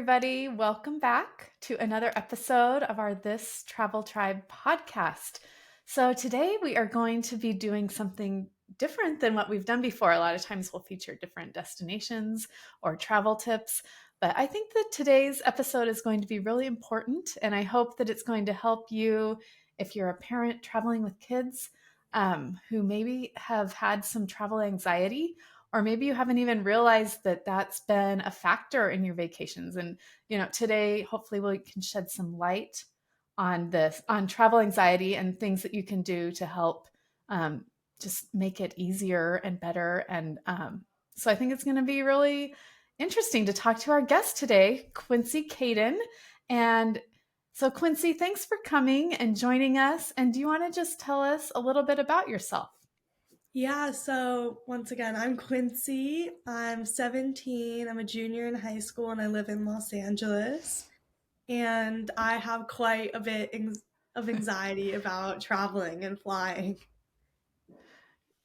everybody. Welcome back to another episode of our This Travel Tribe podcast. So, today we are going to be doing something different than what we've done before. A lot of times we'll feature different destinations or travel tips, but I think that today's episode is going to be really important, and I hope that it's going to help you if you're a parent traveling with kids who maybe have had some travel anxiety, or maybe you haven't even realized that that's been a factor in your vacations. And today hopefully we can shed some light on this, on travel anxiety, and things that you can do to help um, just make it easier and better. And so I think it's going to be really interesting to talk to our guest today, Quincy Kadin. And so, Quincy, thanks for coming and joining us. And do you want to just tell us a little bit about yourself? Yeah, so once again, I'm Quincy. I'm 17. I'm a junior in high school and I live in Los Angeles. And I have quite a bit of anxiety about traveling and flying.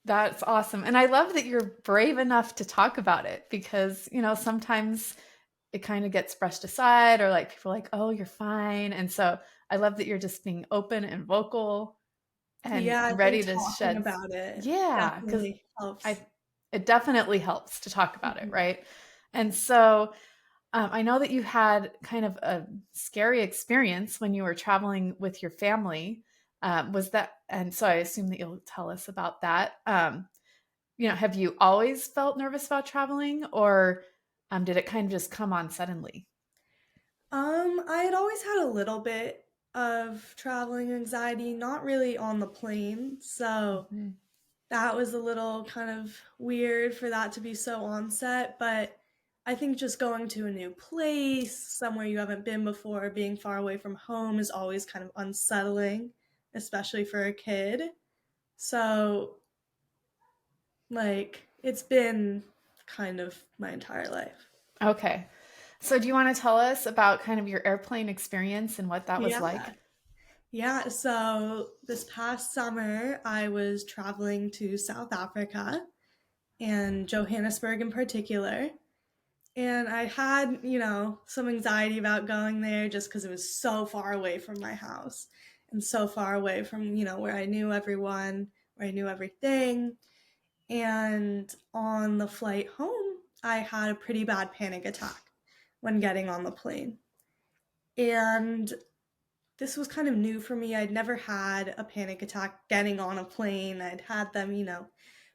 That's awesome. And I love that you're brave enough to talk about it because, sometimes it kind of gets brushed aside, or like people are like, oh, you're fine. And so I love that you're just being open and vocal and Yeah, I ready think to talking shed. about it Yeah, because definitely I, helps. it definitely helps to talk about it, Mhm. right? And so I know that you had kind of a scary experience when you were traveling with your family. Was that, and so I assume that you'll tell us about that. Have you always felt nervous about traveling, or did it kind of just come on suddenly? I had always had a little bit of traveling anxiety, not really on the plane. So Mhm. that was a little kind of weird for that to be so onset, but I think just going to a new place, somewhere you haven't been before, being far away from home is always kind of unsettling, especially for a kid. So, it's been kind of my entire life. Okay. So, do you want to tell us about kind of your airplane experience and what that was Yeah. like? Yeah, so this past summer, I was traveling to South Africa and Johannesburg in particular. And I had, some anxiety about going there just because it was so far away from my house and so far away from, where I knew everyone, where I knew everything. And on the flight home, I had a pretty bad panic attack when getting on the plane. And this was kind of new for me. I'd never had a panic attack getting on a plane. I'd had them,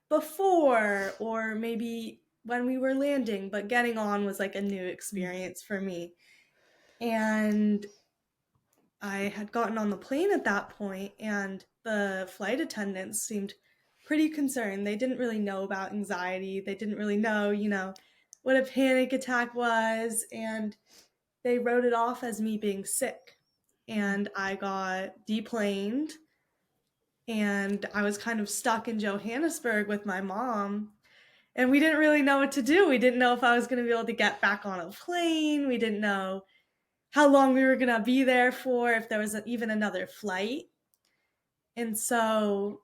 before or maybe when we were landing, but getting on was like a new Mm. experience for me. And I had gotten on the plane at that point, and the flight attendants seemed pretty concerned. They didn't really know about anxiety, they didn't really know, what a panic attack was, and they wrote it off as me being sick. And I got deplaned, and I was kind of stuck in Johannesburg with my mom. And we didn't really know what to do. We didn't know if I was going to be able to get back on a plane. We didn't know how long we were going to be there for, if there was even another flight. And so,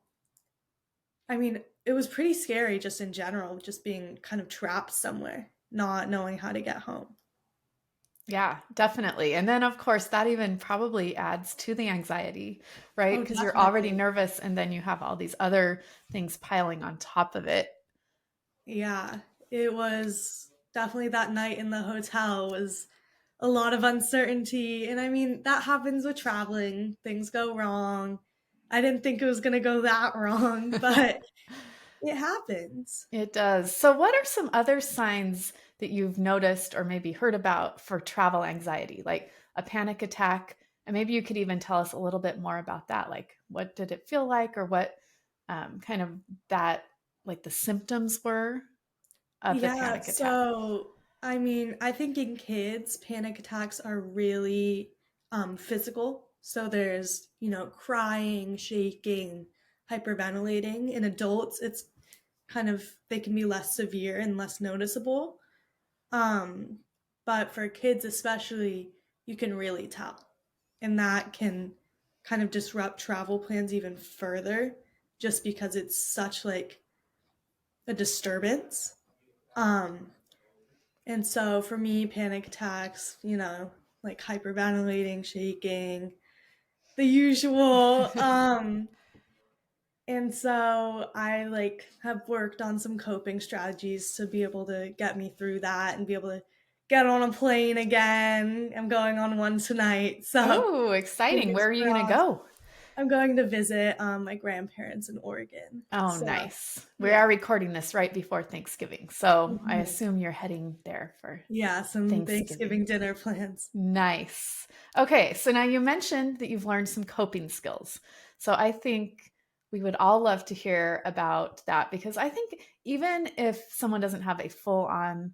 I mean, it was pretty scary just in general, just being kind of trapped somewhere, not knowing how to get home. Yeah, definitely. And then, of course, that even probably adds to the anxiety, right? Oh, Because you're already definitely. nervous, and then you have all these other things piling on top of it. Yeah, it was definitely that night in the hotel was a lot of uncertainty. And I mean, that happens with traveling. Things go wrong. I didn't think it was going to go that wrong, but it happens. It does. So, what are some other signs that you've noticed or maybe heard about for travel anxiety, like a panic attack? And maybe you could even tell us a little bit more about that. Like, what did it feel like, or what kind of that, like the symptoms were of the Yeah, panic attack? so I mean, I think in kids, panic attacks are really physical. So there's, crying, shaking, hyperventilating. In adults, it's kind of, they can be less severe and less noticeable. Um, but for kids especially, you can really tell. And that can kind of disrupt travel plans even further just because it's such like a disturbance. Um, And so for me, panic attacks, like hyperventilating, shaking, the usual. And so I like have worked on some coping strategies to be able to get me through that and be able to get on a plane again. I'm going on one tonight, so Oh, exciting. fingers Where are you going to crossed. go? I'm going to visit my grandparents in Oregon. Oh, So nice. We yeah. are recording this right before Thanksgiving. So I Mhm. assume you're heading there for Yeah, some Thanksgiving. Thanksgiving dinner plans. Nice. Okay, so now you mentioned that you've learned some coping skills. So I think we would all love to hear about that because I think even if someone doesn't have a full on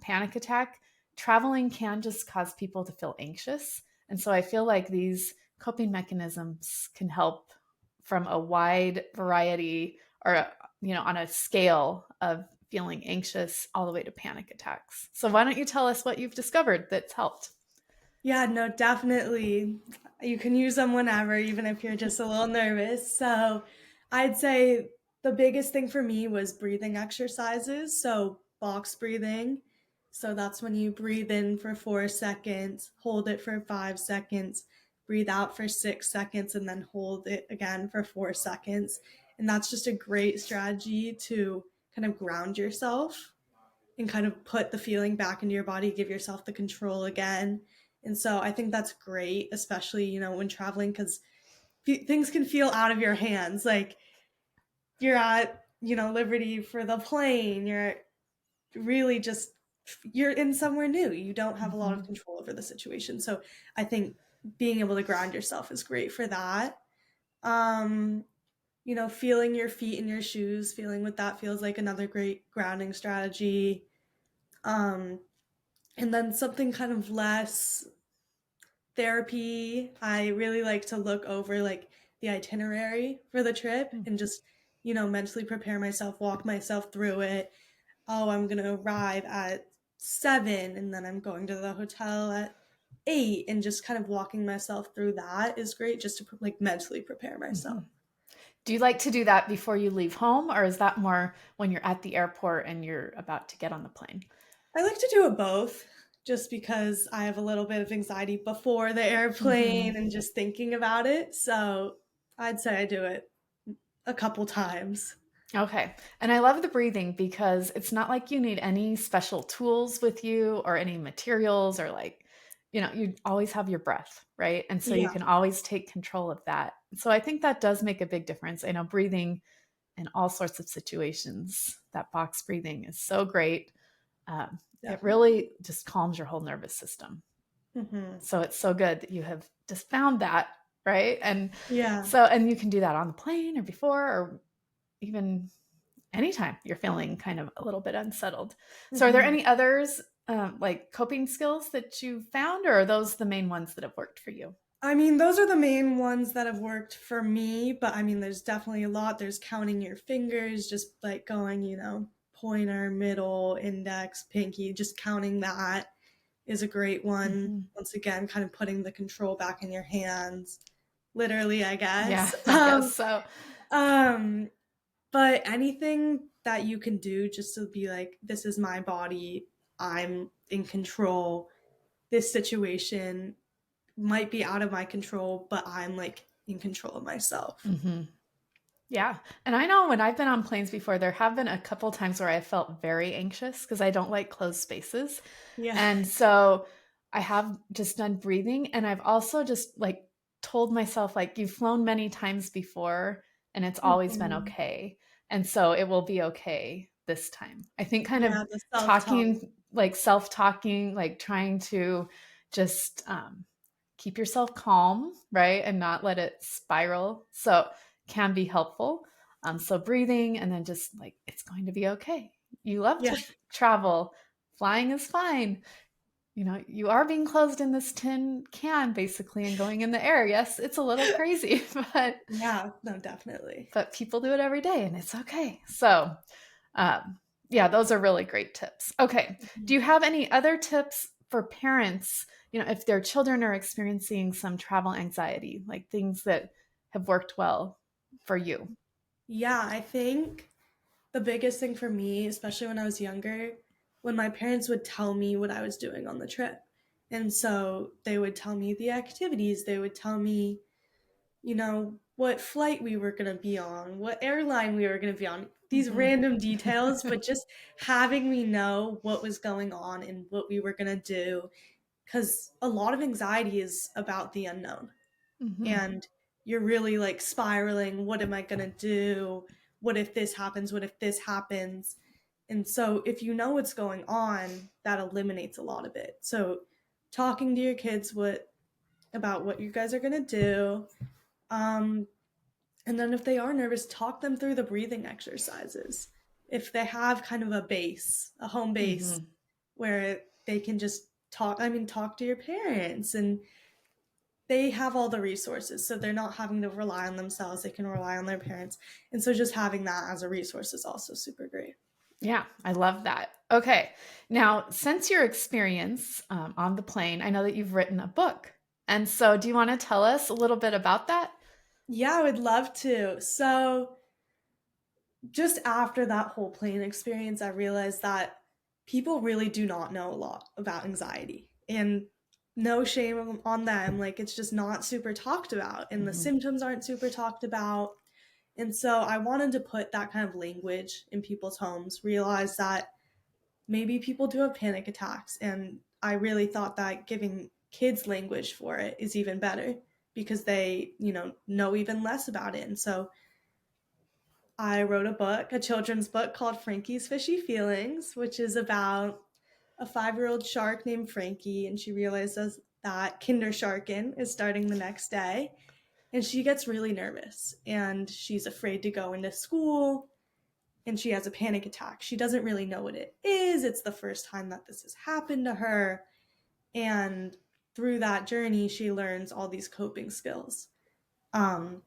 panic attack, traveling can just cause people to feel anxious. And so I feel like these coping mechanisms can help from a wide variety or, on a scale of feeling anxious all the way to panic attacks. So why don't you tell us what you've discovered that's helped? Yeah, no, definitely. You can use them whenever, even if you're just a little nervous. So I'd say the biggest thing for me was breathing exercises. So box breathing. So that's when you breathe in for 4 seconds, hold it for 5 seconds, breathe out for 6 seconds, and then hold it again for 4 seconds. And that's just a great strategy to kind of ground yourself and kind of put the feeling back into your body, give yourself the control again. And so I think that's great, especially, when traveling, because things can feel out of your hands. Like you're at, Liberty for the plane, you're really just, you're in somewhere new. You don't have a lot of Mhm. control over the situation. So I think being able to ground yourself is great for that. Um, feeling your feet in your shoes, feeling what that feels like, another great grounding strategy. Um, And then something kind of less therapy. I really like to look over like the itinerary for the trip and just, mentally prepare myself, walk myself through it. Oh, I'm going to arrive at 7 and then I'm going to the hotel at 8, and just kind of walking myself through that is great just to like mentally prepare myself. Mhm. Do you like to do that before you leave home, or is that more when you're at the airport and you're about to get on the plane? I like to do it both just because I have a little bit of anxiety before the Mhm. airplane and just thinking about it. So I'd say I do it a couple times. Okay. And I love the breathing because it's not like you need any special tools with you or any materials or like, you always have your breath, right? And so you Yeah, can always take control of that. So I think that does make a big difference. I know breathing in all sorts of situations, that box breathing is so great. It definitely. really just calms your whole nervous system. Hmm. So it's so good that you have just found that, right? And Yeah. and you can do that on the plane or before or even anytime you're feeling kind of a little bit unsettled. So are there Hmm. any others like coping skills that you found, or are those the main ones that have worked for you? I mean, those are the main ones that have worked for me, but I mean, there's definitely a lot. There's counting your fingers, just like going, pointer, middle, index, pinky, just counting that is a great one. Mhm. Once again, kind of putting the control back in your hands, literally, I Yeah, guess. I guess so. Um, but anything that you can do just to be like, this is my body, I'm in control. This situation might be out of my control, but I'm like in control of myself. Hmm. Yeah. And I know when I've been on planes before, there have been a couple times where I felt very anxious because I don't like closed spaces. Yeah. And so I have just done breathing. And I've also just like told myself, like, you've flown many times before and it's always been Mhm. okay. And so it will be okay this time. I think kind of Yeah, the self-talk. talking, like self talking, like trying to just keep yourself calm, right? And not let it spiral. So can be helpful. So breathing and then just like, it's going to be okay. You love Yeah. to travel. Flying is fine. You are being closed in this tin can basically and going in the air. Yes, it's a little crazy, but Yeah, no, definitely. people do it every day and it's okay. So, yeah, those are really great tips. Okay. Do Mhm. you have any other tips for parents, if their children are experiencing some travel anxiety, like things that have worked well for you? Yeah, I think the biggest thing for me, especially when I was younger, when my parents would tell me what I was doing on the trip. And so they would tell me the activities, they would tell me, what flight we were going to be on, what airline we were going to be on, these Mhm. random details, but just having me know what was going on and what we were going to do. Because a lot of anxiety is about the unknown. Mhm. And you're really like spiraling. What am I going to do? What if this happens? What if this happens? And so if you know what's going on, that eliminates a lot of it. So talking to your kids about what you guys are going to do. Um, and then if they are nervous, talk them through the breathing exercises. If they have kind of a base, a home base Mhm. where they can just talk to your parents, and they have all the resources. So they're not having to rely on themselves. They can rely on their parents. And so just having that as a resource is also super great. Yeah, I love that. Okay. Now, since your experience on the plane, I know that you've written a book. And so, do you want to tell us a little bit about that? Yeah, I would love to. So just after that whole plane experience, I realized that people really do not know a lot about anxiety. And no shame on them. Like, it's just not super talked about, and the Mhm. symptoms aren't super talked about. And so I wanted to put that kind of language in people's homes, realize that maybe people do have panic attacks. And I really thought that giving kids language for it is even better because they, know even less about it. And so I wrote a book, a children's book called Frankie's Fishy Feelings, which is about a 5-year-old shark named Frankie, and she realizes that Kindersharken is starting the next day, and she gets really nervous, and she's afraid to go into school, and she has a panic attack. She doesn't really know what it is. It's the first time that this has happened to her, and through that journey, she learns all these coping skills. Um,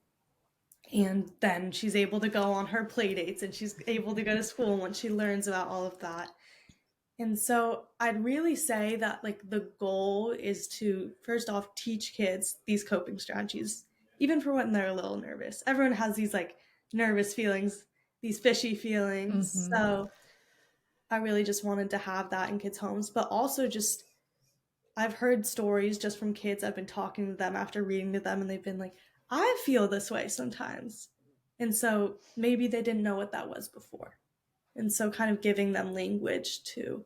and then she's able to go on her play dates and she's able to go to school once she learns about all of that. And so I'd really say that like the goal is to first off teach kids these coping strategies, even for when they're a little nervous. Everyone has these like nervous feelings, these fishy feelings. Mhm. So I really just wanted to have that in kids' homes, but also just I've heard stories just from kids. I've been talking to them after reading to them, and they've been like, I feel this way sometimes. And so maybe they didn't know what that was before. And so kind of giving them language to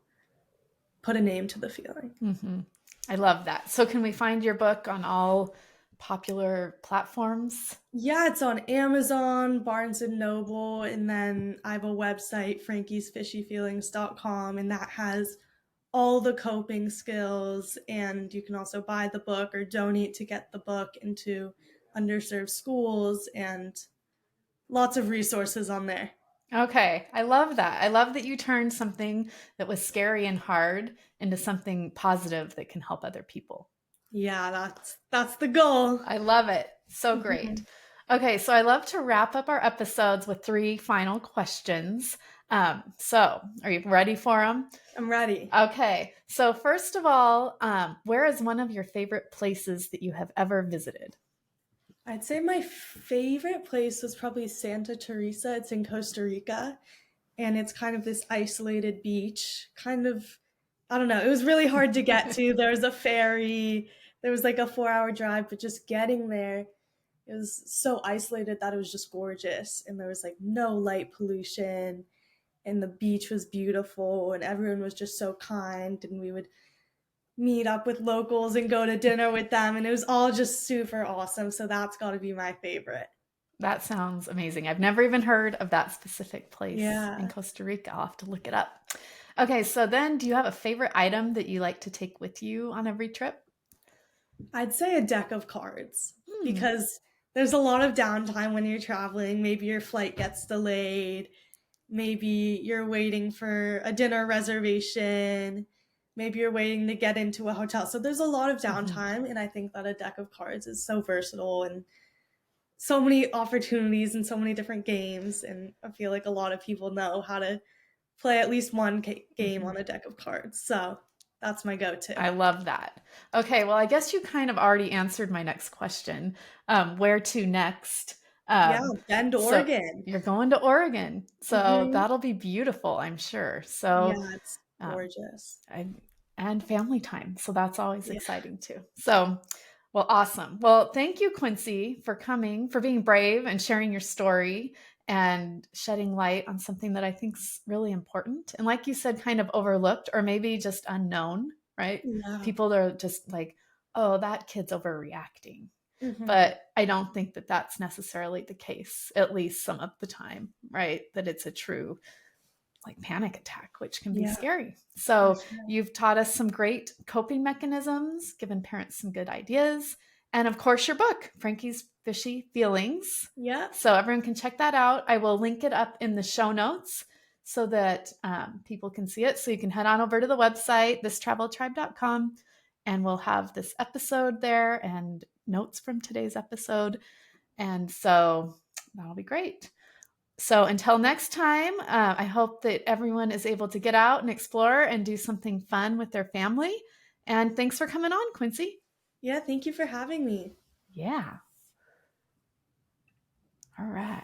put a name to the feeling. Mhm. I love that. So, can we find your book on all popular platforms? Yeah, it's on Amazon, Barnes and Noble, and then I have a website, frankiesfishyfeelings.com, and that has all the coping skills. And you can also buy the book or donate to get the book into underserved schools, and lots of resources on there. Okay, I love that. I love that you turned something that was scary and hard into something positive that can help other people. Yeah, that's the goal. I love it. So great. Okay, so I love to wrap up our episodes with three final questions. So, are you ready for them? I'm ready. Okay, so first of all, where is one of your favorite places that you have ever visited? I'd say my favorite place was probably Santa Teresa. It's in Costa Rica, and it's kind of this isolated beach. Kind of, I don't know, it was really hard to get to. There was a ferry, there was like a 4-hour drive, but just getting there, it was so isolated that it was just gorgeous. And there was like no light pollution, and the beach was beautiful, and everyone was just so kind. And we would meet up with locals and go to dinner with them, and it was all just super awesome. So that's got to be my favorite. That sounds amazing. I've never even heard of that specific place in Yeah. Costa Rica. I'll have to look it up. Okay, so then do you have a favorite item that you like to take with you on every trip? I'd say a deck of cards Hmm. because there's a lot of downtime when you're traveling. Maybe your flight gets delayed. Maybe you're waiting for a dinner reservation. Maybe you're waiting to get into a hotel. So there's a lot of Mhm. downtime. And I think that a deck of cards is so versatile and so many opportunities and so many different games. And I feel like a lot of people know how to play at least one game Mhm. on a deck of cards. So that's my go to. I love that. Okay, well, I guess you kind of already answered my next question. Where to next? Yeah, Um, Bend, so Oregon. you're going to Oregon. So Hmm. that'll be beautiful, I'm sure. So Yeah, it's Gorgeous. And family time. So that's always Yeah. exciting too. So, well, awesome. Well, thank you, Quincy, for coming, for being brave and sharing your story and shedding light on something that I think is really important. And like you said, kind of overlooked or maybe just unknown, right? Yeah. People are just like, oh, that kid's overreacting. Mm-hmm. But I don't think that that's necessarily the case, at least some of the time, right? That it's a true like panic attack, which can be Yeah, scary. for So sure. you've taught us some great coping mechanisms, given parents some good ideas, and of course your book, Frankie's Fishy Feelings. Yeah. So everyone can check that out. I will link it up in the show notes so that people can see it. So you can head on over to the website, thistraveltribe.com, and we'll have this episode there and notes from today's episode. And so that'll be great. So until next time, I hope that everyone is able to get out and explore and do something fun with their family. And thanks for coming on, Quincy. Yeah, thank you for having me. Yeah. All right.